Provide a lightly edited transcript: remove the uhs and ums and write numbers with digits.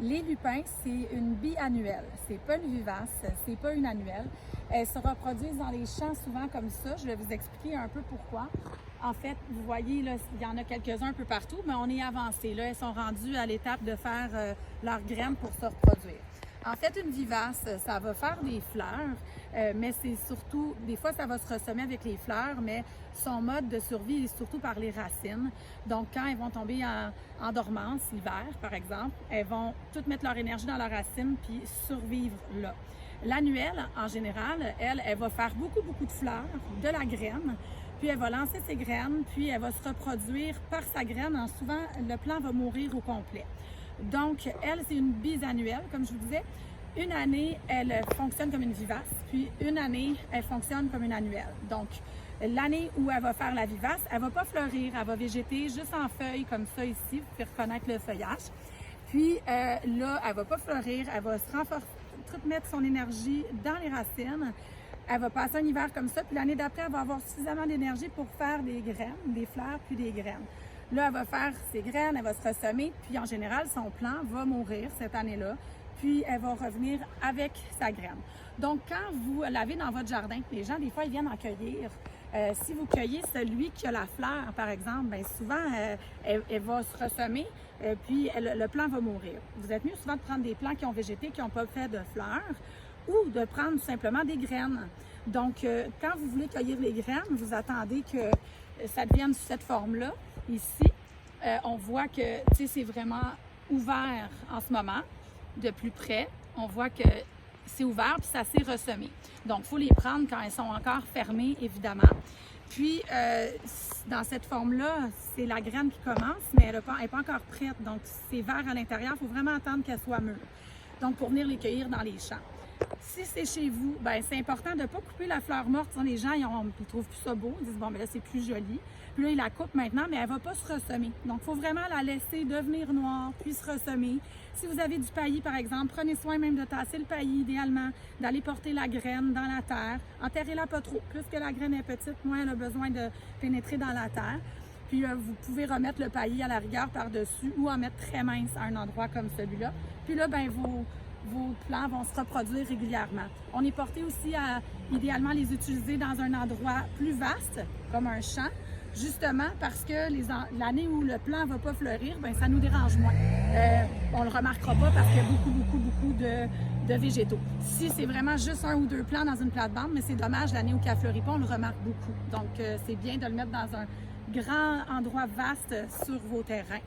Les lupins, c'est une biannuelle. C'est pas une vivace, c'est pas une annuelle. Elles se reproduisent dans les champs souvent comme ça. Je vais vous expliquer un peu pourquoi. En fait, vous voyez, là, il y en a quelques-uns un peu partout, mais on est avancé. Là, elles sont rendues à l'étape de faire leurs graines pour se reproduire. En fait, une vivace, ça va faire des fleurs, mais c'est surtout, des fois, ça va se ressemer avec les fleurs, mais son mode de survie est surtout par les racines. Donc, quand elles vont tomber en dormance, l'hiver, par exemple, elles vont toutes mettre leur énergie dans leurs racines puis survivre là. L'annuelle, en général, elle va faire beaucoup de fleurs, de la graine, puis elle va lancer ses graines, puis elle va se reproduire par sa graine. Souvent, le plant va mourir au complet. Donc, elle, c'est une bisannuelle, comme je vous disais. Une année, elle fonctionne comme une vivace, puis une année, elle fonctionne comme une annuelle. Donc, l'année où elle va faire la vivace, elle ne va pas fleurir, elle va végéter juste en feuilles comme ça ici, vous pouvez reconnaître le feuillage. Puis là, elle ne va pas fleurir, elle va se renforcer, mettre son énergie dans les racines. Elle va passer un hiver comme ça, puis l'année d'après, elle va avoir suffisamment d'énergie pour faire des graines, des fleurs, puis des graines. Là, elle va faire ses graines, elle va se ressemer, puis en général, son plant va mourir cette année-là, puis elle va revenir avec sa graine. Donc, quand vous l'avez dans votre jardin, les gens, des fois, ils viennent en cueillir. Si vous cueillez celui qui a la fleur, par exemple, bien souvent, elle va se ressemer, puis le plant va mourir. Vous êtes mieux souvent de prendre des plants qui ont végété, qui n'ont pas fait de fleurs, ou de prendre tout simplement des graines. Donc, quand vous voulez cueillir les graines, vous attendez que ça devienne sous cette forme-là. Ici, on voit que c'est vraiment ouvert en ce moment. De plus près, on voit que c'est ouvert puis ça s'est ressemé. Donc, il faut les prendre quand elles sont encore fermées, évidemment. Puis, dans cette forme-là, c'est la graine qui commence, mais elle n'est pas encore prête. Donc, c'est vert à l'intérieur. Il faut vraiment attendre qu'elle soit mûre. Donc, pour venir les cueillir dans les champs. Si c'est chez vous, ben c'est important de ne pas couper la fleur morte. Les gens, ils trouvent plus ça beau. Ils disent, bon, ben là, c'est plus joli. Puis là, ils la coupent maintenant, mais elle ne va pas se ressemer. Donc, il faut vraiment la laisser devenir noire, puis se ressemer. Si vous avez du paillis, par exemple, prenez soin même de tasser le paillis, idéalement, d'aller porter la graine dans la terre. Enterrez-la pas trop. Plus que la graine est petite, moins elle a besoin de pénétrer dans la terre. Puis, vous pouvez remettre le paillis à la rigueur par-dessus ou en mettre très mince à un endroit comme celui-là. Puis là, ben vos plants vont se reproduire régulièrement. On est porté aussi à, idéalement, les utiliser dans un endroit plus vaste, comme un champ, justement parce que l'année où le plant ne va pas fleurir, bien, ça nous dérange moins. On ne le remarquera pas parce qu'il y a beaucoup de végétaux. Si c'est vraiment juste un ou deux plants dans une plate-bande, mais c'est dommage, l'année où il ne fleurit pas, on le remarque beaucoup. Donc, c'est bien de le mettre dans un grand endroit vaste sur vos terrains.